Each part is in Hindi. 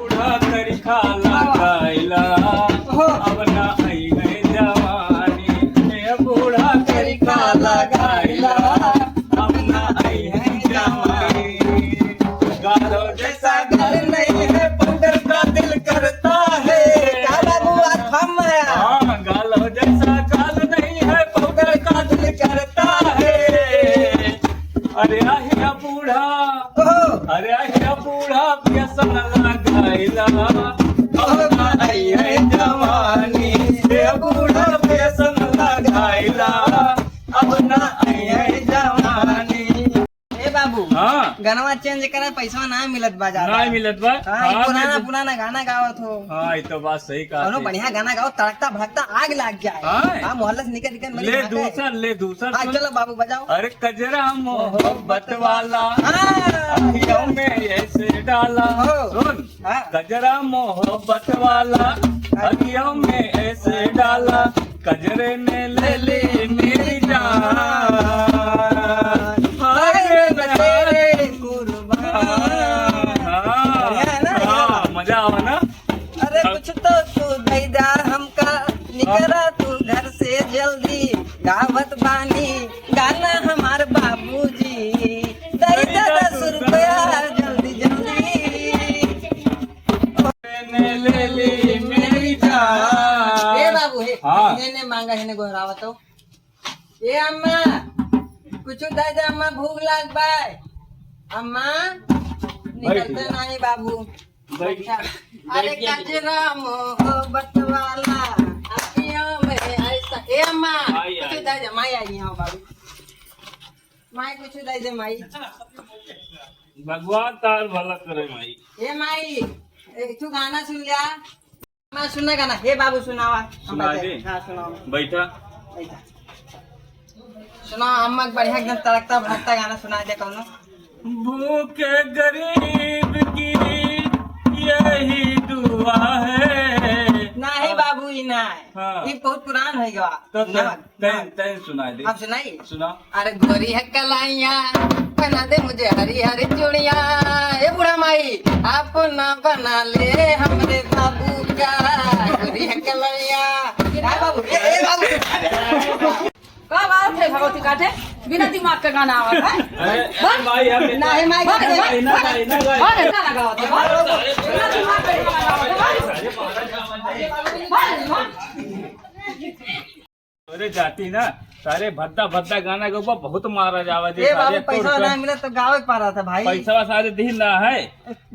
बूढ़ा करी खाला गाइला अब ना आई है जवानी ये बूढ़ा करी खाला गाइला अब ना आई है जवानी गालो जैसा घर नहीं है पाउडर का दिल करता है हाँ गालो जैसा गाल नहीं है पाउडर का दिल करता है अरे आहिया बूढ़ा अरे आहिया बूढ़ा व्यसन लगाइला अब ना आई है जवानी ये बूढ़ा व्यसन लगाइला अब ना आई है जवानी ए बाबू हाँ गाना चेंज करा पैसा ना मिलत बाजार नहीं मिलत बा पुराना पुराना गाना गावत हो हाँ ये तो बात सही कहा कौनो बढ़िया गाना गाओ तड़कता भड़कता आग लग जाए हाँ। हाँ मोहल्ला से निकल निकल ले दूसर हाँ सुन। चलो बाबू बजाओ अरे कजरा मोहब्बत वाला अखियों में ऐसे डाला सुन हाँ। कजरा मोहब्बत वाला अखियों में ऐसे डाला कजरे ने ले ली मेरी जान हाय तेरे कुर्बान हाँ मजा आवा ना अरे कुछ तो तू दैदा हमका निकला तू घर से जल्दी गावत बानी गाना हमार बाबूजी दैदा 10 रुपया जल्दी जल्दी ने ले ली मेरी जान ए बाबू हे हाँ। ने मांगा है ने गोहरावत हो ए अम्मा कुछ दैदा अम्मा भूख लाग बाय अम्मा निकलते नहीं बाबू अरे कजरा मोहब्बत वाला अखियों में ऐसा ए अम्मा कुछ दे दे माई आई हां बाबू माई कुछ दे दे माई भगवान तार भला करे भाई ए माई तू गाना सुन लिया मैं सुनना गाना हे बाबू सुनावा सुना दे। हां सुनाओ बैठा ऐसा सुना अम्मा बढ़िया एकदम तड़कता भड़कता गाना सुना दे कौनो भूखे गरीब की यही दुआ है नहीं बाबू ही ना हाँ। ये बहुत पुरान है गया तो तैन सुना दे अब सुनाई सुना अरे गोरी है कलाइया बना दे मुझे हरी हरी चूड़िया ए बुढ़ा माई आप ना बना ले हमरे बाबू का गोरी है कलाइया बाबू ए बाबू का बात है भगवती काटे बिना दिमाग के गाना आवत है अरे भाई हम नहीं माई और गाना गावत है बिना दिमाग के गाना गावत अरे जाती ना सारे भद्दा भद्दा गाना के ऊपर बहुत मारा जावा ए बाबू पैसा ना मिला तो गावे पा रहा था भाई पैसा सारे दिन ना है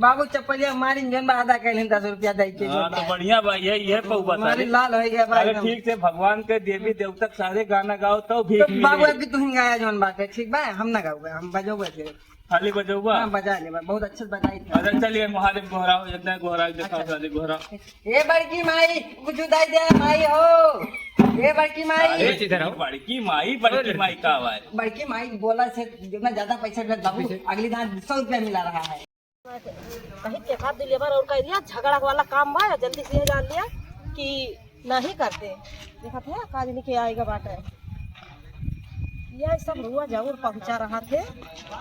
बाबू चप्पलिया मारी जन बा आधा कैलिन 10 रुपया दे के हाँ तो बढ़िया भाई ये पौवा मारी सारे लाल हो गया अगर भाई ठीक से भगवान के देवी देवता सारे गाना गाओ तो भी तो बाबू अभी तू ही गाया जोन बात है ठीक बा हम ना गाऊंगा हम बजाऊंगा फिर खाली बजौबा हाँ बजा ले बा, बहुत अच्छे से बजाई थी अरे चलिए महादेव गोहराओ इतना गोहरा दिखाओ सारे गोहरा ए बड़की माई कुछ दे दे माई हो ए बड़की माई बड़की माई का आवाज बड़की माई बोला से जितना ज्यादा पैसा मिला बाबू अगली दान 100 रुपया मिला रहा है कहीं देखा दिलेवर और कह दिया झगड़ा वाला काम बा जल्दी से जान लिया कि नहीं करते देखा थे काज नहीं के आएगा बाटे यह सब रुआ जरूर पहुंचा रहा थे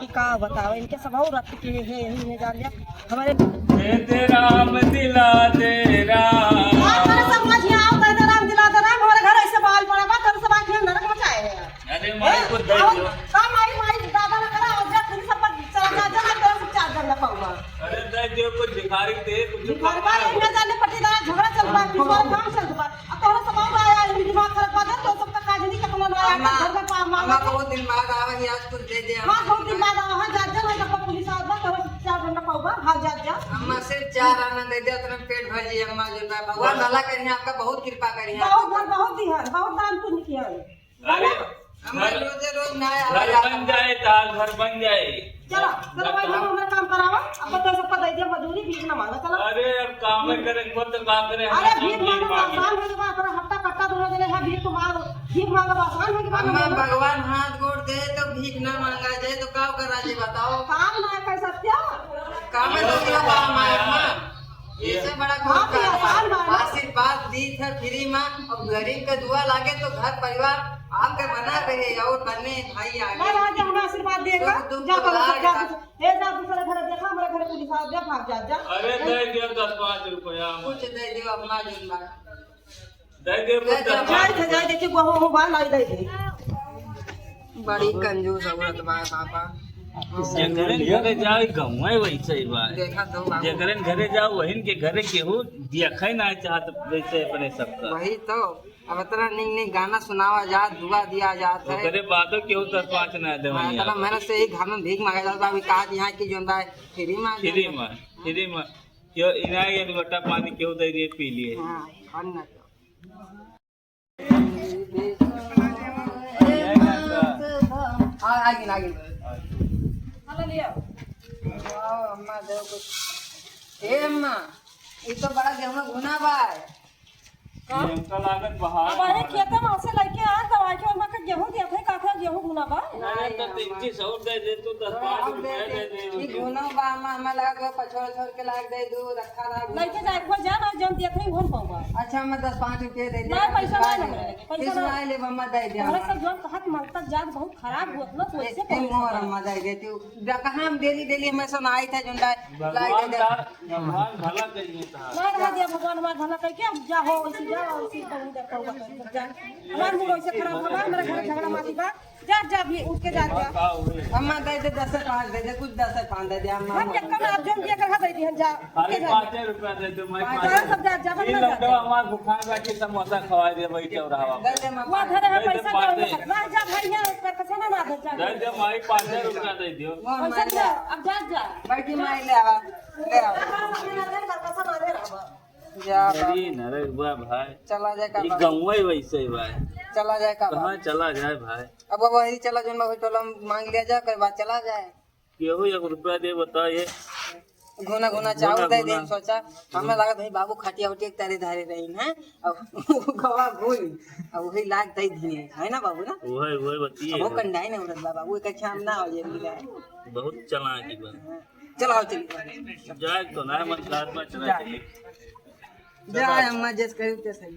कि का बताओ इनके सब और रख के है यही में जान लिया हमारे दे राम दिला दे राम हमारे सब मझिया आओ दे राम दिला दे राम हमारे घर ऐसे बाल पड़ा बा कर सब आंखें नरक मचाए हैं अरे माई को दे दो काम आई मारी दादा ना करा और जब तुम सब चला जा जा कर सब चार कर ना पाऊंगा अरे दे दो कुछ भिखारी दे कुछ घर बार में जाने पट्टीदार झगड़ा चल रहा है तुम्हारा काम चल रहा है अब तो सब आया दिमाग खराब कर तो सब का काज नहीं करना आया घर का काम अम्मा बहुत दिन बाद आवा ही आज कुछ दे दे हां बहुत दिन बाद आवा जा जा ना पुलिस आवा तो चार घंटा पाऊंगा भाग जा जा अम्मा सिर्फ 4 आना दे दे उतना पेट भर जाए अम्मा जो ना भगवान भला करिए आपका बहुत कृपा करिए बहुत दिया बहुत दान तो नहीं किया है अरे अम्मा रोज रोज ना घर बन जाए तार घर बन जाए चलो चलो भाई हम अपना काम करावा अब तो सबका दे दिया मजदूरी भीख ना मांगा चलो अरे अब काम करे खुद काम करे अरे भीख मांगो आसान है बात पर हफ्ता कट्टा दोनों जने है भीख मांगो आसान है कि बात अम्मा भगवान हाथ गोड़ दे तो भीख ना मांगा जाए तो का करा जी बताओ काम ना कर सकते काम है तो क्या काम है अम्मा इससे बड़ा हाँ, कोई तो आसान बात है। आशीर्वाद दी था फ्री में अब गरीब का दुआ लागे तो घर परिवार आपके बना रहे और बने भाई आगे मैं आगे हमें आशीर्वाद देगा तुम जा तो लाग जा ए जा दूसरे घर देखा हमारे घर पुलिस आ जा भाग जा जा अरे दे दियो 10-5 रुपया कुछ दे दियो अपना जुम्मा दे दियो कुछ जाए थे जाए देखिए गहूं बाल लाई दे दे बड़ी कंजूस औरत बा पापा जेकरन घरे जाओ गंवाई वैसे ही बा देखा तो बाबू जेकरन घरे जाओ वहिन के घरे केहू देखै ना चाहत वैसे अपने सबका वही तो अब इतना निंग निंग गाना सुनावा जात दुआ दिया जात है ओकरे बादो केहू 10-5 ना दे इतना मेहनत से ही घर में भीख मांगा जाता अभी कहा यहाँ की जो है फ्री में फ्री में क्यों इनाई एक लोटा पानी केहू दे दिए पी लिए हाँ खाना आगे आगे हेलो लिया वाह अम्मा दे कुछ ए अम्मा ये तो बड़ा गेहूं गुना बा हमका लागत बहार अब अरे खेत में से लेके आ दवाई के और के गेहूं दिया थे काफी गेहूं गुना बा नहीं तो 300 और दे दे तू 10-5 रुपया दे दे ये गुना बा अम्मा हमें लगा के पछोड़ छोड़ के लाग दे दू रखा रहा लेके जाए को जा ना जन दिया थे भोन पाऊंगा अच्छा मैं 10-5 रुपये दे नहीं, पैसा नहीं हमरे, पैसा पैसा नहीं। नहीं ले मम्मा दे दे हमारे सब जन कहत मांगता जात बहुत खराब हुआ ना तो ऐसे एक मोर अम्मा दे देती हूँ कहाँ हम डेली मैं सुन आई था जुंडा लाग दे भगवान भला करिए था नहीं रह दिया भगवान हमारा भला कह के जा हो ऐसे जा ऐसे कहूं डर कहूं जा हमार मूड ऐसे खराब होगा मेरे घर झगड़ा माती बा जा जा भी उठ के जा जा अम्मा दे दे 10-5 दे दे कुछ 10-5 दे दे अम्मा हम एक आप जन दिया कर दे दिहन जा उठ के अरे जा 5 रुपया दे दो मैं जा सब जा जा ये बंद लड़का हमार भुखान बैठे समोसा खवा दे वही चौराहा दे दे वो मम्मा धरे है पैसा ना जा भाई है कर कसे ना दे जा दे दे माई 5 रुपया दे दियो पैसा जा अब जा जा बैठी माई ले आवा जा अरे नरे बुआ भाई चला जाए ये का गंवाई वैसे ही भाई चला जाए का कहाँ चला जाए भाई अब वही चला जो मैं टोला मांग लिया जा कर बाद चला जाए केहू 1 रुपया दे बताइए घुना घुना चावल दे दे सोचा हमें लगा भाई बाबू खटिया उटिया तारे धारे रही हैं अब गवा भूल अब वही लाग दे दिए है ना बाबू ना वही बताइए वो कंडाई ना उड़त बाबू एक शाम ना हो जाए बहुत चालाकी बा चलो चलिए जाए तो ना मन साथ में चला चलिए जा अम्मा जैसे करी तैसे सही